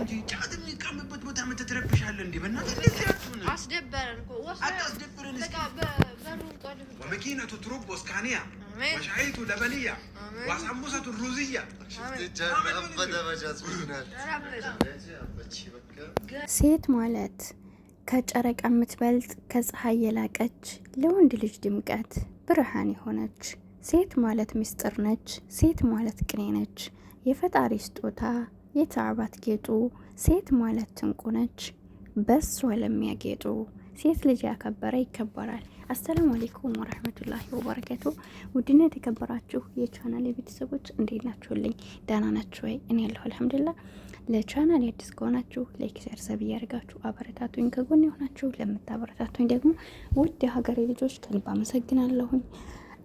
እንጂ ጫት የሚቀምበት ቦታ ምን ትረብሻለህ እንዴ? በእናትህ እንደዚህ አትሁን። አስደበረን እኮ አታስደብረን። በቃ በሩን ቆልፍ። ወመኪነቱ ትሩብ ወስካኒያ ወሻይቱ ለበንያ ወሳምቡሰቱ ሩዝያ ሴት ማለት ከጨረቃ የምትበልጥ ከፀሐይ የላቀች ለወንድ ልጅ ድምቀት ብርሃን የሆነች ሴት ማለት ምስጢር ነች። ሴት ማለት ቅኔ ነች። የፈጣሪ ስጦታ የተአባት ጌጡ ሴት ማለት ትንቁ ነች። በሷ ለሚያጌጡ ሴት ልጅ ያከበረ ይከበራል። አሰላሙ አለይኩም ወራህመቱላሂ ወበረካቱ። ውድና የተከበራችሁ የቻናል ቤተሰቦች እንዴት ናችሁልኝ? ደህና ናችሁ ወይ? እኔ ያለሁ አልሐምዱሊላህ። ለቻናል አዲስ ከሆናችሁ ላይክ፣ ሼር፣ ሰብ እያደረጋችሁ አበረታቱኝ። ከጎን የሆናችሁ ለምታበረታቱኝ ደግሞ ውድ የሀገሬ ልጆች ከልብ አመሰግናለሁኝ።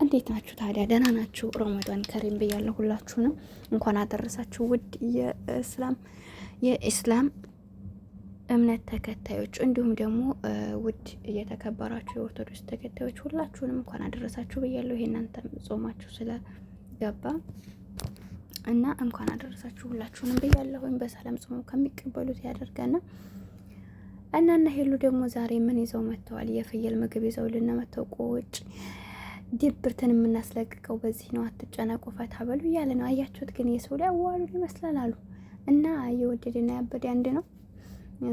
እንዴት ናችሁ ታዲያ? ደህና ናችሁ? ረመዳን ከሪም ብያለሁ። ሁላችሁንም እንኳን አደረሳችሁ። ውድ የኢስላም እምነት ተከታዮች እንዲሁም ደግሞ ውድ እየተከበራችሁ የኦርቶዶክስ ተከታዮች ሁላችሁንም እንኳን አደረሳችሁ ብያለሁ። የእናንተም ጾማችሁ ስለገባ እና እንኳን አደረሳችሁ ሁላችሁንም ብያለሁኝ። በሰላም ጾሙ ከሚቀበሉት ያደርገና እና ሄሉ ደግሞ ዛሬ ምን ይዘው መጥተዋል? የፍየል ምግብ ይዘው ልንመተው ቆጭ ድብርትን የምናስለቅቀው በዚህ ነው። አትጨነቁ ፈታ በሉ እያለ ነው። አያችሁት? ግን የሰው ላይ አዋሉ ይመስላል አሉ እና የወደደና ያበደ አንድ ነው።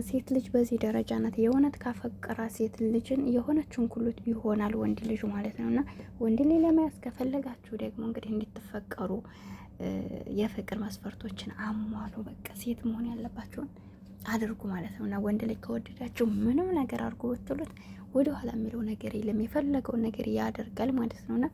ሴት ልጅ በዚህ ደረጃ ናት። የእውነት ካፈቀራ ሴት ልጅን የሆነችን ኩሉት ይሆናል ወንድ ልጅ ማለት ነው። እና ወንድ ልጅ ለመያዝ ከፈለጋችሁ ደግሞ እንግዲህ እንድትፈቀሩ የፍቅር መስፈርቶችን አሟሉ። በቃ ሴት መሆን ያለባችሁን አድርጉ ማለት ነው። እና ወንድ ልጅ ከወደዳችሁ ምንም ነገር አድርጉ ብትሉት ወደ ኋላ የሚለው ነገር የለም። የፈለገውን ነገር ያደርጋል ማለት ነውና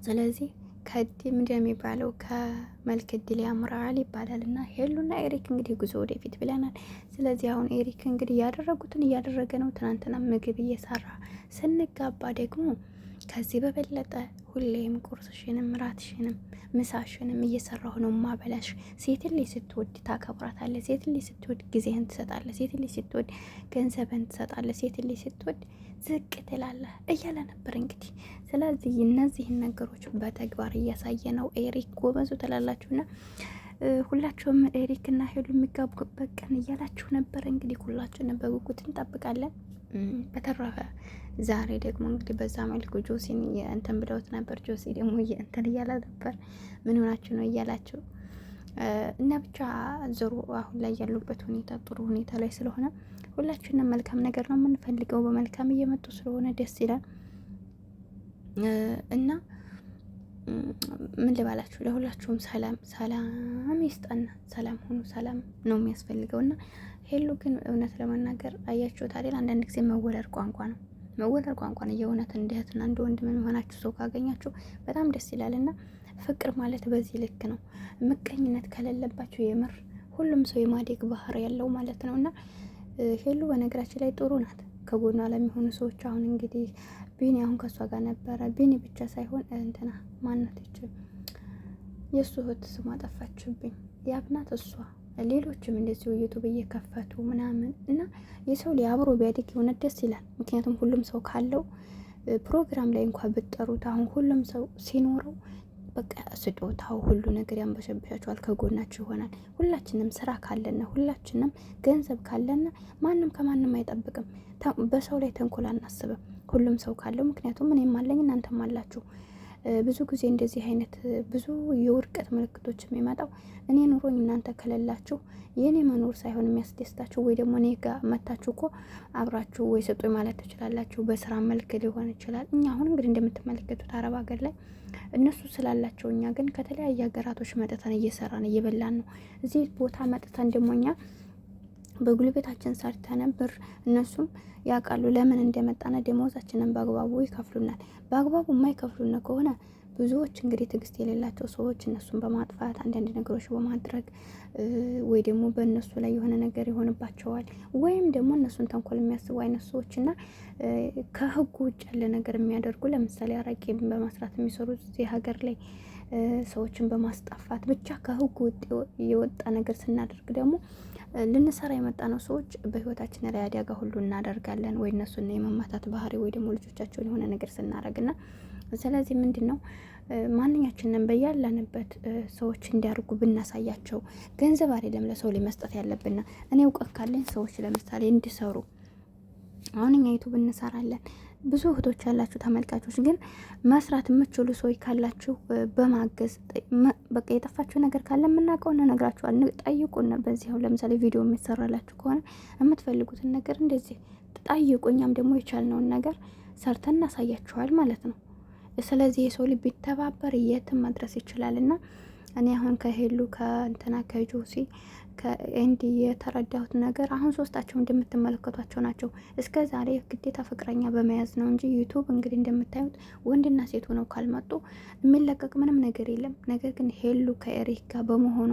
ስለዚህ ከድም እንደሚባለው ከመልክ ድል ያምራል ይባላል። እና ሄሉና ኤሪክ እንግዲህ ጉዞ ወደፊት ብለናል። ስለዚህ አሁን ኤሪክ እንግዲህ ያደረጉትን እያደረገ ነው። ትናንትና ምግብ እየሰራ ስንጋባ ደግሞ ከዚህ በበለጠ ሁሌም ቁርስሽንም ራትሽንም ምሳሽንም እየሰራሁ ነው ማበላሽ። ሴት ልጅ ስትወድ ታከብራታለህ። ሴት ልጅ ስትወድ ጊዜህን ትሰጣለህ። ሴት ልጅ ስትወድ ገንዘብህን ትሰጣለህ። ሴት ልጅ ስትወድ ዝቅ ትላለህ እያለ ነበር እንግዲህ። ስለዚህ እነዚህን ነገሮች በተግባር እያሳየ ነው ኤሪክ። ጎበዙ ትላላችሁና ሁላችሁም ኤሪክና ሄሉ የሚጋቡበት ቀን እያላችሁ ነበር እንግዲህ። ሁላችሁንም በጉጉት እንጠብቃለን። በተረፈ ዛሬ ደግሞ እንግዲህ በዛ መልኩ ጆሲን እንትን ብለውት ነበር። ጆሲ ደግሞ እንትን እያለ ነበር። ምን ሆናችሁ ነው እያላችሁ እና ብቻ ዞሮ አሁን ላይ ያሉበት ሁኔታ ጥሩ ሁኔታ ላይ ስለሆነ ሁላችንም መልካም ነገር ነው የምንፈልገው። በመልካም እየመጡ ስለሆነ ደስ ይላል። እና ምን ልባላችሁ፣ ለሁላችሁም ሰላም ይስጠና። ሰላም ሆኑ። ሰላም ነው የሚያስፈልገው። እና ሄሉ ግን እውነት ለመናገር አያችሁት አይደል? አንዳንድ ጊዜ መወለድ ቋንቋ ነው። መወለድ ቋንቋ ነው። የእውነት እንደ እህትና እንደ ወንድም የሚሆናችሁ ሰው ካገኛችሁ በጣም ደስ ይላል። እና ፍቅር ማለት በዚህ ልክ ነው። ምቀኝነት ከሌለባችሁ የምር ሁሉም ሰው የማደግ ባህር ያለው ማለት ነው። እና ሄሉ በነገራችን ላይ ጥሩ ናት። ከጎኗ ለሚሆኑ ሰዎች አሁን እንግዲህ ቢኒ አሁን ከሷ ጋር ነበረ። ቢኒ ብቻ ሳይሆን እንትና ማናት የእሱ እህት ስሟ ጠፋችብኝ። ያብናት እሷ ሌሎችም እንደዚሁ ዩቱብ እየከፈቱ ምናምን እና የሰው ላይ አብሮ ቢያድግ የሆነት ደስ ይላል። ምክንያቱም ሁሉም ሰው ካለው ፕሮግራም ላይ እንኳን ብትጠሩት አሁን ሁሉም ሰው ሲኖረው በቃ ስጦታው ሁሉ ነገር ያንበሸብሻቸዋል፣ ከጎናችሁ ይሆናል። ሁላችንም ስራ ካለና ሁላችንም ገንዘብ ካለና ማንም ከማንም አይጠብቅም። በሰው ላይ ተንኮል አናስብም። ሁሉም ሰው ካለው ምክንያቱም እኔም አለኝ እናንተም አላችሁ። ብዙ ጊዜ እንደዚህ አይነት ብዙ የውድቀት ምልክቶች የሚመጣው እኔ ኑሮኝ እናንተ ከሌላችሁ የእኔ መኖር ሳይሆን የሚያስደስታችሁ ወይ ደግሞ እኔ ጋር መታችሁ እኮ አብራችሁ ወይ ስጡኝ ማለት ትችላላችሁ። በስራ መልክ ሊሆን ይችላል። እኛ አሁን እንግዲህ እንደምትመለከቱት አረብ ሀገር ላይ እነሱ ስላላቸው እኛ ግን ከተለያየ ሀገራቶች መጥተን እየሰራን እየበላን ነው። እዚህ ቦታ መጥተን ደግሞ እኛ በጉልበታችን ሰርተን ብር እነሱም ያውቃሉ ለምን እንደመጣና ደሞዛችንን በአግባቡ ይከፍሉናል። በአግባቡ የማይከፍሉን ከሆነ ብዙዎች እንግዲህ ትዕግስት የሌላቸው ሰዎች እነሱን በማጥፋት አንዳንድ ነገሮች በማድረግ ወይ ደግሞ በእነሱ ላይ የሆነ ነገር ይሆንባቸዋል። ወይም ደግሞ እነሱን ተንኮል የሚያስቡ አይነት ሰዎችና ከህጉ ውጭ ያለ ነገር የሚያደርጉ ለምሳሌ አረቄ በማስራት የሚሰሩ እዚህ ሀገር ላይ ሰዎችን በማስጣፋት ብቻ ከህጉ ውጭ የወጣ ነገር ስናደርግ ደግሞ ልንሰራ የመጣ ነው ሰዎች በህይወታችን ላይ አደጋ ሁሉ እናደርጋለን። ወይ እነሱን የመማታት ባህሪ ወይ ደግሞ ልጆቻቸውን የሆነ ነገር ስናደርግና ስለዚህ ምንድነው ማንኛችንም በያለንበት ሰዎች እንዲያርጉ ብናሳያቸው፣ ገንዘብ አይደለም ለሰው ላይ መስጠት ያለብን። እኔ እውቀት ካለኝ ሰዎች ለምሳሌ እንዲሰሩ አሁን እኛ ዩቱብ እንሰራለን። ብዙ እህቶች ያላችሁ ተመልካቾች ግን መስራት የምትችሉ ሰዎች ካላችሁ በማገዝ በቃ የጠፋችሁ ነገር ካለ የምናውቀው እንነግራችኋል። ጠይቁን። በዚህ አሁን ለምሳሌ ቪዲዮ የሚሰራላችሁ ከሆነ የምትፈልጉትን ነገር እንደዚህ ጠይቁ። እኛም ደግሞ የቻልነውን ነገር ሰርተን እናሳያችኋል ማለት ነው። ስለዚህ የሰው ልብ ቢተባበር የትም መድረስ ይችላል። እና እኔ አሁን ከሄሉ ከእንትና ከጆሲ ከኤንዲ የተረዳሁት ነገር አሁን ሶስታቸው እንደምትመለከቷቸው ናቸው። እስከ ዛሬ ግዴታ ፍቅረኛ በመያዝ ነው እንጂ ዩቱብ እንግዲህ እንደምታዩት ወንድና ሴት ሆነው ካልመጡ የሚለቀቅ ምንም ነገር የለም። ነገር ግን ሄሉ ከኤሪክ ጋር በመሆኗ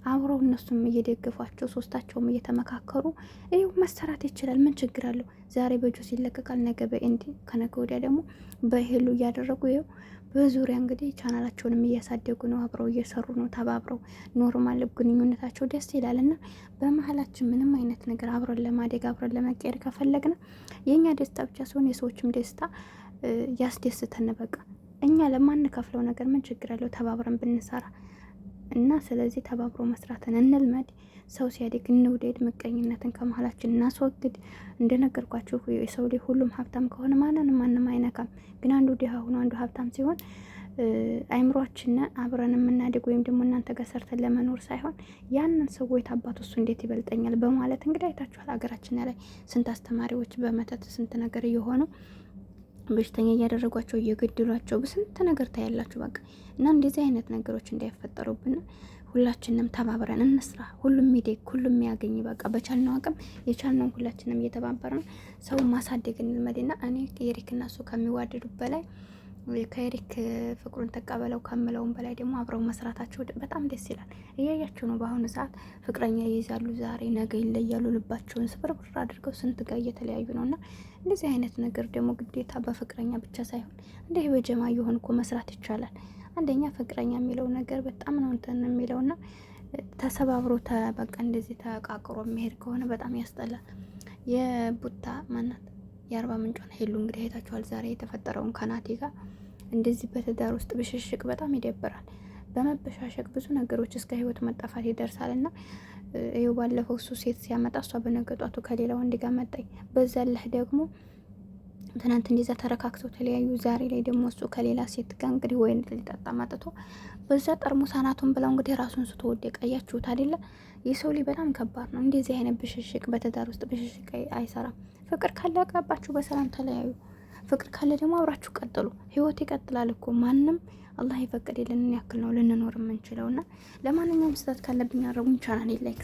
አብረው እነሱም እየደገፏቸው ሶስታቸውም እየተመካከሩ ይኸው መሰራት ይችላል። ምን ችግር አለው? ዛሬ በጆሲ ይለቀቃል፣ ነገ በኤንዲ፣ ከነገ ወዲያ ደግሞ በሄሉ እያደረጉ ይኸው በዙሪያ እንግዲህ ቻናላቸውንም እያሳደጉ ነው። አብረው እየሰሩ ነው። ተባብረው ኖርማል ግንኙነታቸው ደስ ይላል። እና በመሀላችን ምንም አይነት ነገር አብረን ለማደግ አብረን ለመቀየር ከፈለግን የእኛ ደስታ ብቻ ሲሆን የሰዎችም ደስታ ያስደስተን። በቃ እኛ ለማንከፍለው ነገር ምን ችግር አለው ተባብረን ብንሰራ? እና ስለዚህ ተባብሮ መስራትን እንልመድ። ሰው ሲያድግ እንውደድ። ምቀኝነትን ከመሀላችን እናስወግድ። እንደነገርኳችሁ የሰው ልጅ ሁሉም ሀብታም ከሆነ ማንም አይነካም። ግን አንዱ ድሃ ሆኖ አንዱ ሀብታም ሲሆን አይምሯችን አብረን የምናድግ ወይም ደግሞ እናንተ ጋር ሰርተን ለመኖር ሳይሆን ያንን ሰው ወይ አባቱ እሱ እንዴት ይበልጠኛል በማለት እንግዲህ አይታችኋል። ሀገራችን ላይ ስንት አስተማሪዎች በመተት ስንት ነገር እየሆኑ በሽተኛ እያደረጓቸው እየገደሏቸው በስንት ነገር ታያላችሁ። በቃ እና እንደዚህ አይነት ነገሮች እንዳይፈጠሩብን ሁላችንም ተባብረን እንስራ። ሁሉም ሚዴክ ሁሉም ያገኝ። በቃ በቻልነው አቅም የቻልነውን ሁላችንም እየተባበርን ሰው ማሳደግ እንልመድና እኔ ኤሪክ እና እሱ ከሚዋደዱ በላይ ከኤሪክ ፍቅሩን ተቀበለው ከምለውን በላይ ደግሞ አብረው መስራታቸው በጣም ደስ ይላል። እያያቸው ነው። በአሁኑ ሰዓት ፍቅረኛ ይይዛሉ፣ ዛሬ ነገ ይለያሉ። ልባቸውን ስብርብር አድርገው ስንት ጋር እየተለያዩ ነው። እና እንደዚህ አይነት ነገር ደግሞ ግዴታ በፍቅረኛ ብቻ ሳይሆን እንደ በጀማ የሆን እኮ መስራት ይቻላል። አንደኛ ፍቅረኛ የሚለው ነገር በጣም ነው እንትን የሚለውና ተሰባብሮ በቃ እንደዚህ ተቃቅሮ የሚሄድ ከሆነ በጣም ያስጠላል። የቡታ ማናት የአርባ ምንጯን ሄሉ እንግዲህ አይታችኋል። ዛሬ የተፈጠረውን ከናቲ ጋር እንደዚህ በትዳር ውስጥ ብሽሽቅ በጣም ይደብራል። በመበሻሸቅ ብዙ ነገሮች እስከ ህይወት መጣፋት ይደርሳል። እና ይኸው ባለፈው እሱ ሴት ሲያመጣ እሷ በነገጧቱ ከሌላ ወንድ ጋር መጣኝ። በዛለህ ደግሞ ትናንት እንደዛ ተረካክተው ተለያዩ። ዛሬ ላይ ደግሞ እሱ ከሌላ ሴት ጋር እንግዲህ ወይን ሊጠጣ መጥቶ በዛ ጠርሙስ አናቱን ብለው እንግዲህ ራሱን ስትወደቅ አያችሁት አይደለ? የሰው ልጅ በጣም ከባድ ነው። እንደዚህ አይነት ብሽሽቅ በትዳር ውስጥ ብሽሽቅ አይሰራም። ፍቅር ካለ አቅራባችሁ በሰላም ተለያዩ። ፍቅር ካለ ደግሞ አብራችሁ ቀጥሉ። ህይወት ይቀጥላል እኮ ማንም አላህ የፈቀደልንን ያክል ነው ልንኖር የምንችለውና ለማንኛውም ስህተት ካለብኝ አረጉኝ። ቻናሌ ላይክ